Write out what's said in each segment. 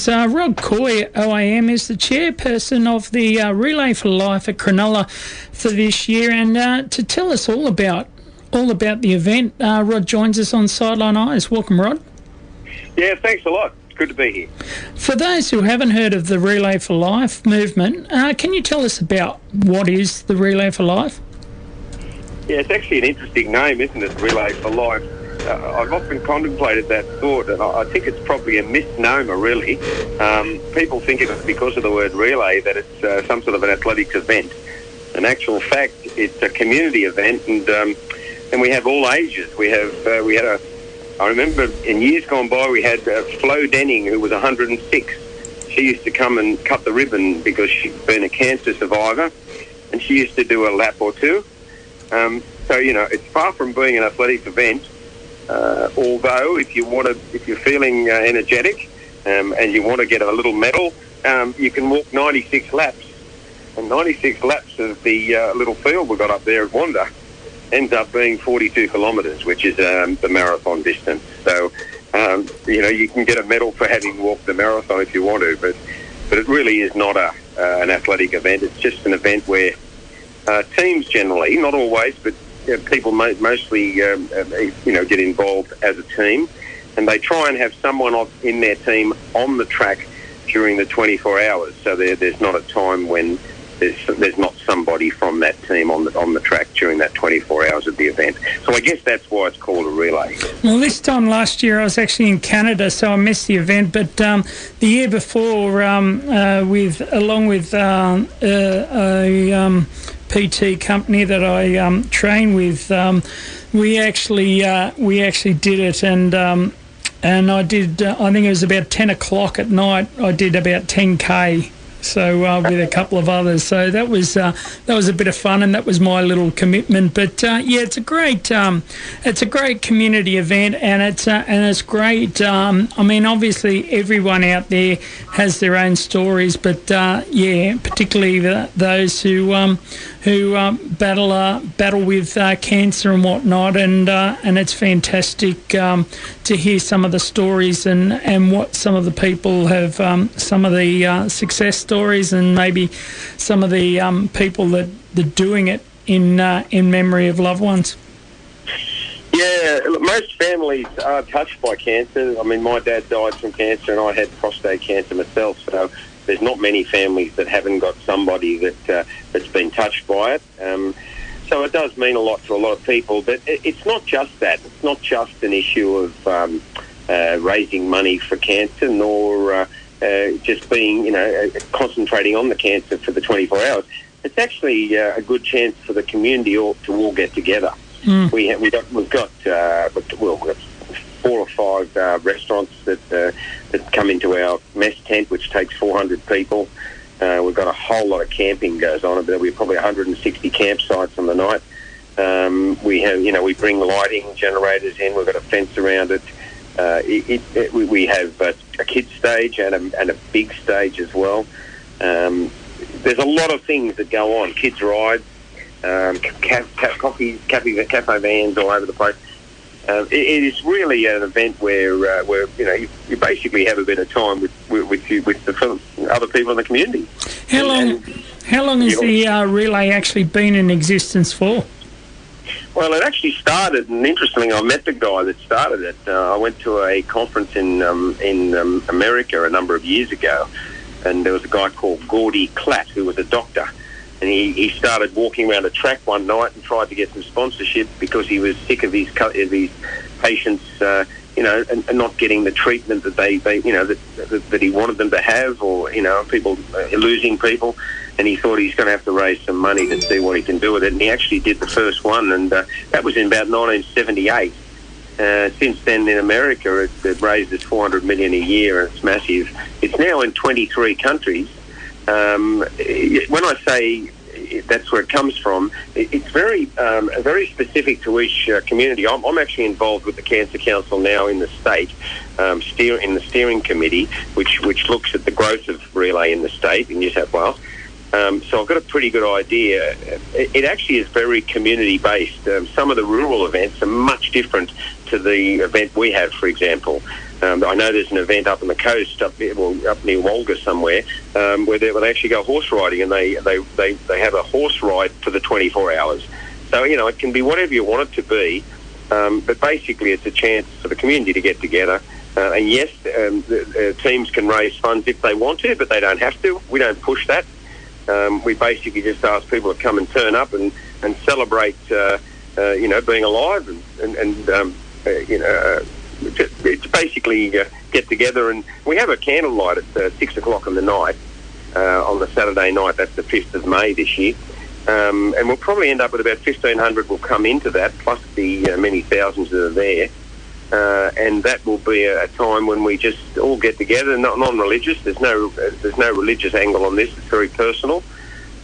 Rod Coy, OAM, is the chairperson of the Relay for Life at Cronulla for this year, and to tell us all about the event, Rod joins us on Sideline Eyes. Welcome, Rod. Yeah, thanks a lot. It's good to be here. For those who haven't heard of the Relay for Life movement, can you tell us about what is the Relay for Life? Yeah, it's actually an interesting name, isn't it? Relay for Life. I've often contemplated that thought, and I think it's probably a misnomer, really. People think of it because of the word relay, that it's some sort of an athletics event. In actual fact, it's a community event, and we have all ages. I remember in years gone by, we had Flo Denning, who was 106. She used to come and cut the ribbon because she'd been a cancer survivor, and she used to do a lap or two. So, it's far from being an athletics event. Although, if you're feeling energetic and you want to get a little medal, you can walk 96 laps. And 96 laps of the little field we got up there at Wanda ends up being 42 kilometres, which is the marathon distance. So, you can get a medal for having walked the marathon if you want to, but it really is not an athletic event. It's just an event where teams generally, not always, but people mostly, get involved as a team, and they try and have someone in their team on the track during the 24 hours. So there's not a time when there's not somebody from that team on the track during that 24 hours of the event. So I guess that's why it's called a relay. Well, this time last year I was actually in Canada, so I missed the event. But the year before, along with a PT company that I train with, we actually did it, and I did. I think it was about 10 o'clock at night. I did about 10k. So with a couple of others, so that was a bit of fun, and that was my little commitment. But it's a great community event, and it's great. Obviously everyone out there has their own stories, but particularly those who battle with cancer and whatnot, and it's fantastic to hear some of the stories and what some of the people have, some of the success stories, and maybe some of the people that are doing it in memory of loved ones. Yeah, most families are touched by cancer. I mean, my dad died from cancer, and I had prostate cancer myself, so there's not many families that haven't got somebody that's been touched by it. So it does mean a lot to a lot of people, but it's not just that. It's not just an issue of raising money for cancer, nor just being, concentrating on the cancer for the 24 hours. It's actually a good chance for the community to all get together. We've got 4 or 5 restaurants that come into our mess tent, which takes 400 people. We've got a whole lot of camping goes on. We're probably 160 campsites on the night. We bring lighting generators in. We've got a fence around it. We have a kids stage and a big stage as well. There's a lot of things that go on. Kids rides, cafe vans all over the place. It is really an event where you basically have a bit of time with the other people in the community. How long has the relay actually been in existence for? Well, it actually started, and interestingly, I met the guy that started it. I went to a conference in America a number of years ago, and there was a guy called Gordy Klatt who was a doctor. And he started walking around a track one night and tried to get some sponsorship because he was sick of his patients, and not getting the treatment that that he wanted them to have, or people losing people. And he thought he's going to have to raise some money to see what he can do with it. And he actually did the first one, and that was in about 1978. Since then, in America, it raises $400 million a year, and it's massive. It's now in 23 countries. When I say that's where it comes from, it's very specific to each community. I'm actually involved with the Cancer Council now in the state, in the steering committee, which looks at the growth of relay in the state in New South Wales. So I've got a pretty good idea. It actually is very community-based. Some of the rural events are much different to the event we have, for example. I know there's an event up on the coast, up near Walga somewhere, where they actually go horse riding, and they have a horse ride for the 24 hours. So, it can be whatever you want it to be, but basically it's a chance for the community to get together. And yes, the teams can raise funds if they want to, but they don't have to. We don't push that. We basically just ask people to come and turn up and celebrate, being alive and it's basically get together. And we have a candlelight at 6 o'clock in the night on the Saturday night. That's the 5th of May this year. And we'll probably end up with about 1,500 will come into that, plus the many thousands that are there. And that will be a time when we just all get together, non-religious. There's no religious angle on this. It's very personal.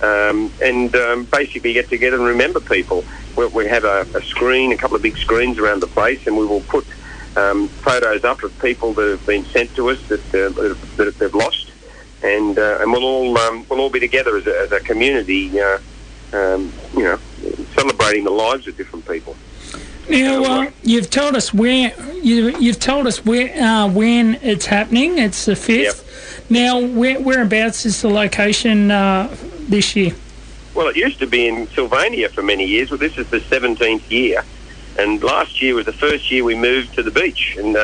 And basically get together and remember people. We have a screen, a couple of big screens around the place, and we will put photos up of people that have been sent to us that they've lost, and we'll all be together as a community, celebrating the lives of different people. Now, you've told us when it's happening. It's the 5th. Yep. Now, whereabouts is the location this year? Well, it used to be in Sylvania for many years. Well, this is the 17th year. And last year was the first year we moved to the beach. And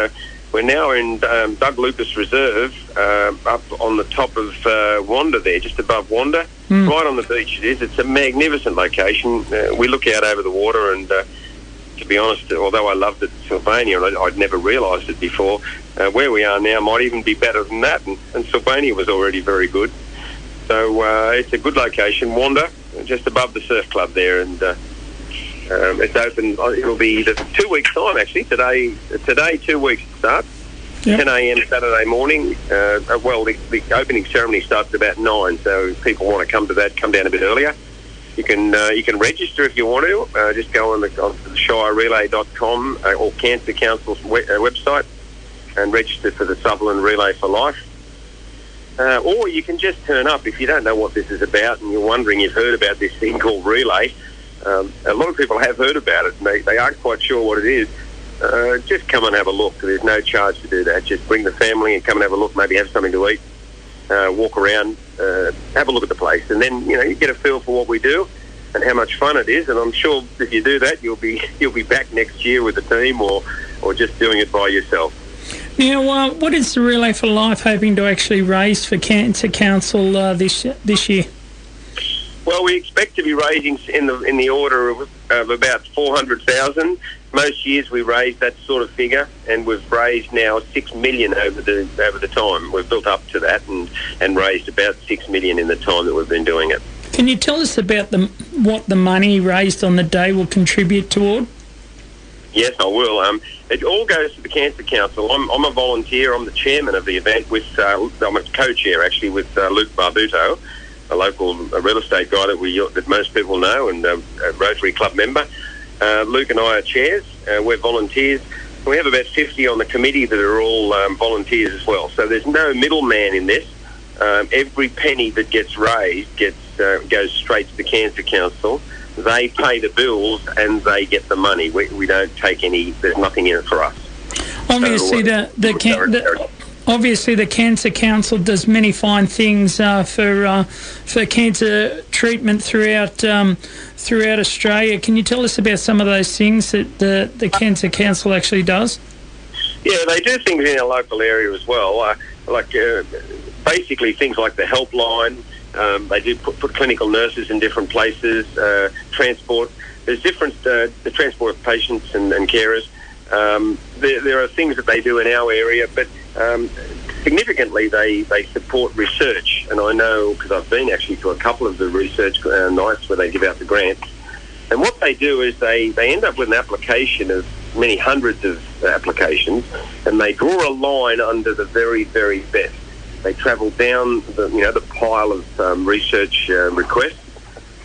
we're now in Doug Lucas Reserve, up on the top of Wanda there, just above Wanda, right on the beach it is. It's a magnificent location. We look out over the water, and to be honest, although I loved it in Sylvania, and I'd never realised it before, where we are now might even be better than that. And Sylvania was already very good. So it's a good location. Wanda, just above the surf club there, and it's open. It'll be 2 weeks' time, actually. Today 2 weeks to start. Yep. 10 a.m. Saturday morning. The opening ceremony starts at about 9, so if people want to come to that, come down a bit earlier. You can register if you want to. Just go on the shirerelay.com or Cancer Council's website and register for the Sutherland Relay for Life. Or you can just turn up if you don't know what this is about and you're wondering, you've heard about this thing called relay. A lot of people have heard about it and they aren't quite sure what it is. Just come and have a look. There's no charge to do that. Just bring the family and come and have a look, maybe have something to eat, walk around, have a look at the place, and then you get a feel for what we do and how much fun it is. And I'm sure if you do that, you'll be back next year with the team or just doing it by yourself. Now, what is the Relay for Life hoping to actually raise for Cancer Council this year? Well, we expect to be raising in the order of about 400,000. Most years we raise that sort of figure, and we've raised now 6 million over the time. We've built up to that and raised about 6 million in the time that we've been doing it. Can you tell us about what the money raised on the day will contribute toward? Yes, I will. It all goes to the Cancer Council. I'm a volunteer. I'm the chairman of the event. I'm a co-chair actually with Luke Barbuto, a local real estate guy that most people know, and a Rotary Club member. Luke and I are chairs. We're volunteers. We have about 50 on the committee that are all volunteers as well. So there's no middleman in this. Every penny that gets raised goes straight to the Cancer Council. They pay the bills and they get the money. We don't take any. There's nothing in it for us. Obviously, obviously the Cancer Council does many fine things for cancer treatment throughout Australia. Can you tell us about some of those things that the Cancer Council actually does? Yeah, they do things in our local area as well, basically things like the helpline. They do put clinical nurses in different places, transport. There's different the transport of patients and carers. There are things that they do in our area, but significantly they support research. And I know, because I've been actually to a couple of the research nights where they give out the grants. And what they do is they end up with an application of many hundreds of applications, and they draw a line under the very, very best. They travel down the pile of research requests,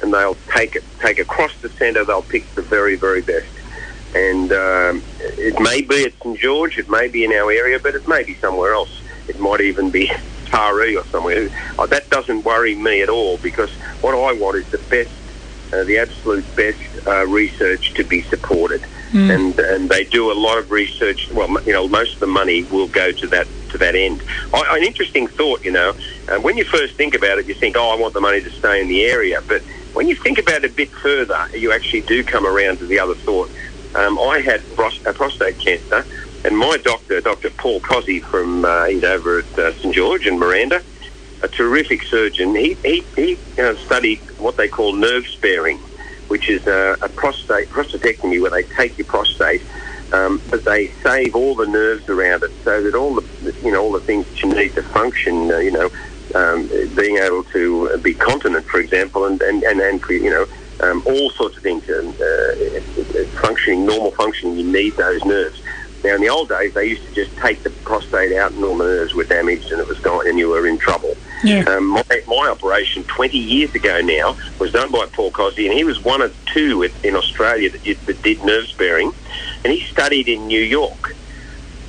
and they'll take across the centre. They'll pick the very, very best. And it may be at St George, it may be in our area, but it may be somewhere else. It might even be Taree or somewhere. That doesn't worry me at all, because what I want is the best, the absolute best research to be supported. and they do a lot of research. Well, most of the money will go to that end. An interesting thought, when you first think about it, you think, I want the money to stay in the area. But when you think about it a bit further, you actually do come around to the other thought. I had prostate cancer, and my doctor, Dr. Paul Cozzi he's over at St George in Miranda, a terrific surgeon. He studied what they call nerve sparing, which is a prostatectomy where they take your prostate, but they save all the nerves around it, so that all the things that you need to function, being able to be continent, for example, and all sorts of things, normal functioning, you need those nerves. Now, in the old days, they used to just take the prostate out and all the nerves were damaged and it was gone and you were in trouble. Yeah. My operation 20 years ago now was done by Paul Cozzi, and he was one of two in Australia that did nerve sparing, and he studied in New York.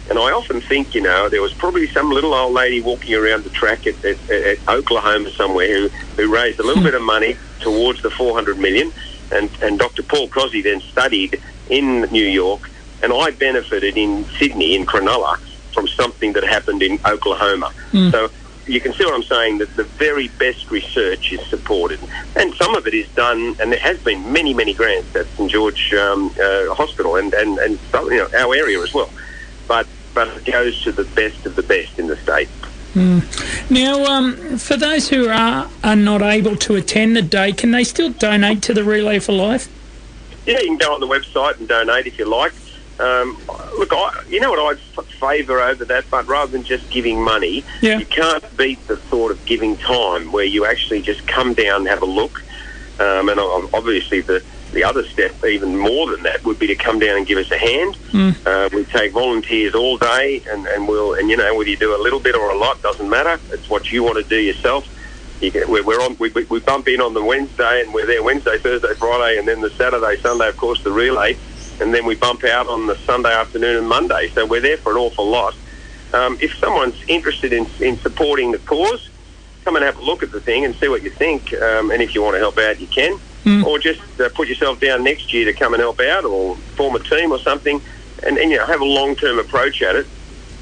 And I often think, there was probably some little old lady walking around the track at Oklahoma somewhere who raised a little bit of money towards the 400 million, and Dr. Paul Cozzi then studied in New York, and I benefited in Sydney, in Cronulla, from something that happened in Oklahoma. So you can see what I'm saying, that the very best research is supported. And some of it is done, and there has been many, many grants at St George Hospital and our area as well. But it goes to the best of the best in the state. Now, for those who are not able to attend the day, can they still donate to the Relay for Life? Yeah, you can go on the website and donate if you like. Look, you know what I'd favour over that, but rather than just giving money, you can't beat the thought of giving time, where you actually just come down and have a look. And obviously the other step, even more than that, would be to come down and give us a hand. We take volunteers all day, and whether you do a little bit or a lot, doesn't matter. It's what you want to do yourself. We bump in on the Wednesday, and we're there Wednesday, Thursday, Friday, and then the Saturday, Sunday, of course, the relay. And then we bump out on the Sunday afternoon and Monday. So we're there for an awful lot. If someone's interested in supporting the cause, come and have a look at the thing and see what you think. And if you want to help out, you can. Or just put yourself down next year to come and help out, or form a team or something, and have a long-term approach at it.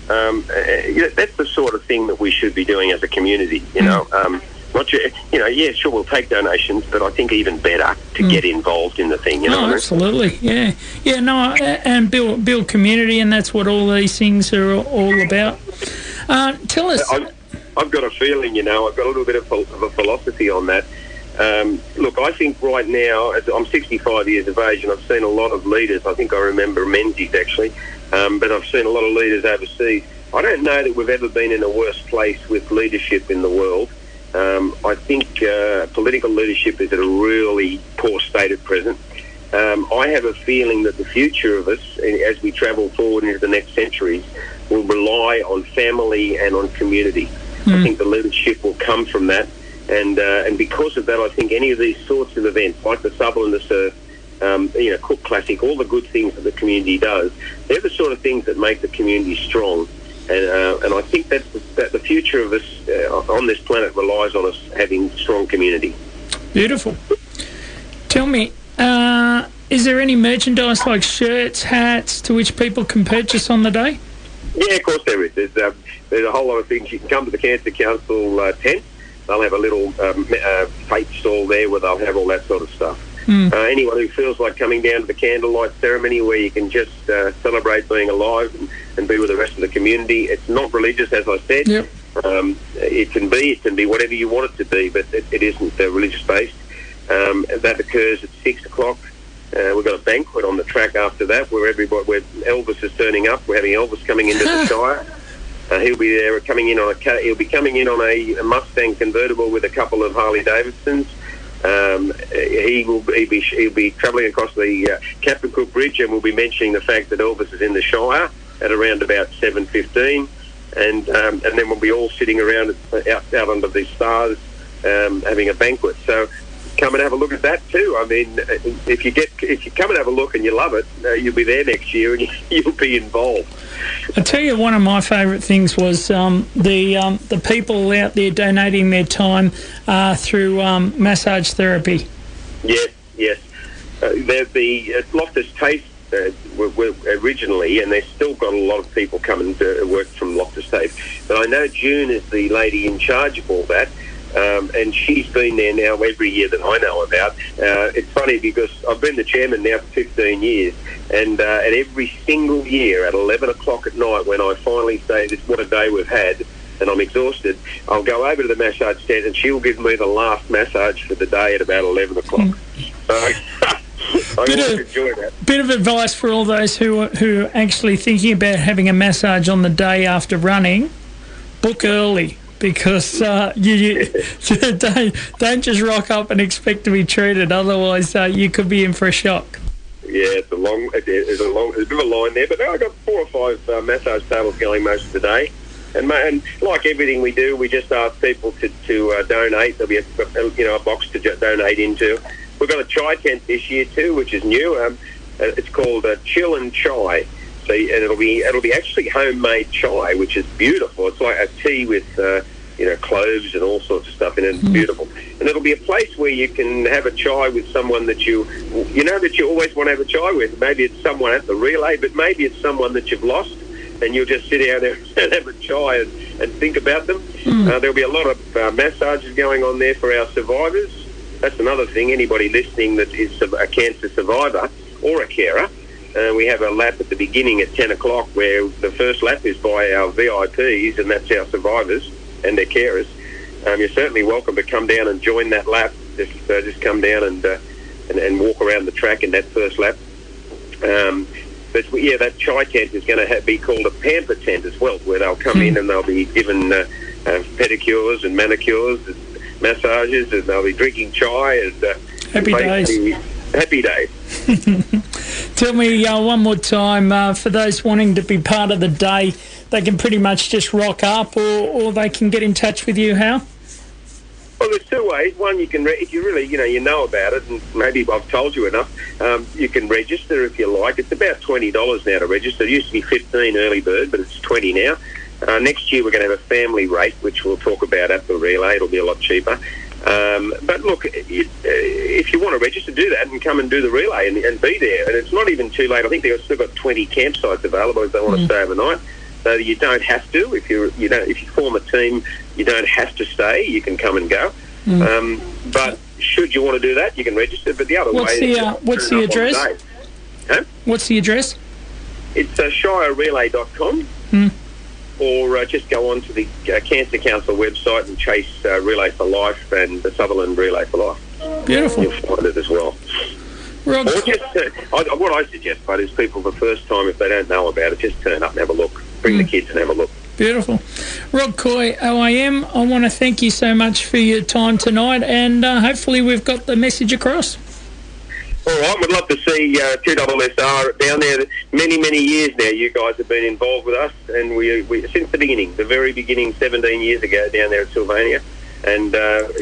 That's the sort of thing that we should be doing as a community, sure, we'll take donations, but I think even better to get involved in the thing, absolutely, yeah. Yeah, no, and build community, and that's what all these things are all about. Tell us... I've got a feeling, I've got a little bit of a philosophy on that. Look, I think right now, I'm 65 years of age, and I've seen a lot of leaders. I think I remember Menzies, actually, but I've seen a lot of leaders overseas. I don't know that we've ever been in a worse place with leadership in the world. I think political leadership is at a really poor state at present. I have a feeling that the future of us, as we travel forward into the next centuries, will rely on family and on community. I think the leadership will come from that. And because of that, I think any of these sorts of events, like the Sutherland, the Surf, Cook Classic, all the good things that the community does, they're the sort of things that make the community strong. And I think that the future of us on this planet relies on us having strong community. Beautiful. Tell me, is there any merchandise like shirts, hats, to which people can purchase on the day? Yeah, of course there is. There's a whole lot of things. You can come to the Cancer Council tent. They'll have a little fate stall there where they'll have all that sort of stuff. Anyone who feels like coming down to the candlelight ceremony, where you can just celebrate being alive and be with the rest of the community. It's not religious, as I said. Yep. It can be whatever you want it to be, but it isn't religious based. That occurs at 6 o'clock. We've got a banquet on the track after that, where Elvis is turning up. We're having Elvis coming into the Shire. He'll be there, he'll be coming in on a Mustang convertible with a couple of Harley Davidsons. He'll be travelling across the Captain Cook Bridge, and we'll be mentioning the fact that Elvis is in the Shire at around about 7:15, and then we'll be all sitting around out under the stars having a banquet. So come and have a look at that too. I mean, if you come and have a look and you love it, you'll be there next year and you'll be involved. I tell you, one of my favourite things was the people out there donating their time through massage therapy. Yes. The Loftus were originally, and they've still got a lot of people coming to work from Loftus Tape. But I know June is the lady in charge of all that. And she's been there now every year that I know about. It's funny because I've been the chairman now for 15 years, and every single year at 11 o'clock at night, when I finally say, "This what a day we've had," and I'm exhausted, I'll go over to the massage tent and she'll give me the last massage for the day at about 11 o'clock. So I really enjoy that. Bit of advice for all those who are actually thinking about having a massage on the day after running: book early. Because you don't just rock up and expect to be treated. Otherwise, you could be in for a shock. Yeah, there's a bit of a line there, but I've got 4 or 5 massage tables going most of the day. And like everything we do, we just ask people to donate. There'll be a box to donate into. We've got a chai tent this year too, which is new. It's called Chill and Chai. So, and it'll be actually homemade chai, which is beautiful. It's like a tea with cloves and all sorts of stuff in it. It's beautiful. And it'll be a place where you can have a chai with someone that you always want to have a chai with. Maybe it's someone at the relay, but maybe it's someone that you've lost, and you'll just sit out there and have a chai and think about them. There'll be a lot of massages going on there for our survivors. That's another thing. Anybody listening that is a cancer survivor or a carer, we have a lap at the beginning at 10 o'clock where the first lap is by our VIPs, and that's our survivors and their carers. You're certainly welcome to come down and join that lap. Just come down and walk around the track in that first lap. But yeah, that chai tent is going to be called a pamper tent as well, where they'll come in and they'll be given pedicures and manicures and massages, and they'll be drinking chai and happy days. Happy days. Tell me one more time, for those wanting to be part of the day, they can pretty much just rock up, or they can get in touch with you. How? Well, there's 2 ways. One, you can, if you really, you know about it, and maybe I've told you enough, you can register if you like. It's about $20 now to register. It used to be $15 early bird, but it's $20 now. Next year we're going to have a family rate, which we'll talk about at the relay. It'll be a lot cheaper. But look, if you want to register, do that and come and do the relay and be there. And it's not even too late. I think they've still got 20 campsites available if they want to stay overnight. So you don't have to. If you form a team, you don't have to stay. You can come and go. But should you want to do that, you can register. But the other what's the address? Huh? What's the address? It's shirerelay.com. Or just go on to the Cancer Council website and chase Relay for Life and the Sutherland Relay for Life. Beautiful. You'll find it as well. Or just, what I suggest, Bud, is people the first time, if they don't know about it, just turn up and have a look. Bring the kids and have a look. Beautiful. Rod Coy, OIM, I want to thank you so much for your time tonight, and hopefully we've got the message across. All right, we'd love to see 2SSR down there. Many years now you guys have been involved with us, and we since the very beginning, 17 years ago down there at Sylvania. And,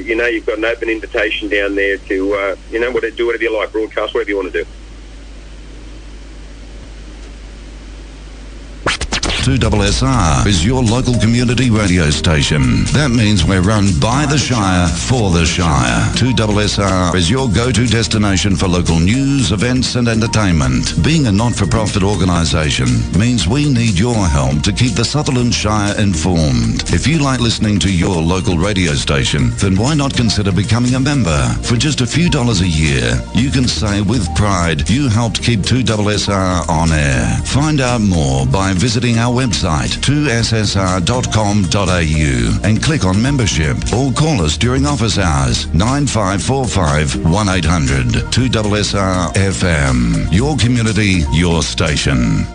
you've got an open invitation down there to, do whatever you like, broadcast, whatever you want to do. 2SSR is your local community radio station. That means we're run by the Shire for the Shire. 2SSR is your go-to destination for local news, events and entertainment. Being a not-for-profit organisation means we need your help to keep the Sutherland Shire informed. If you like listening to your local radio station, then why not consider becoming a member? For just a few dollars a year, you can say with pride you helped keep 2SSR on air. Find out more by visiting our website 2ssr.com.au and click on membership, or call us during office hours 9545 1800. 2SSR FM, your community, your station.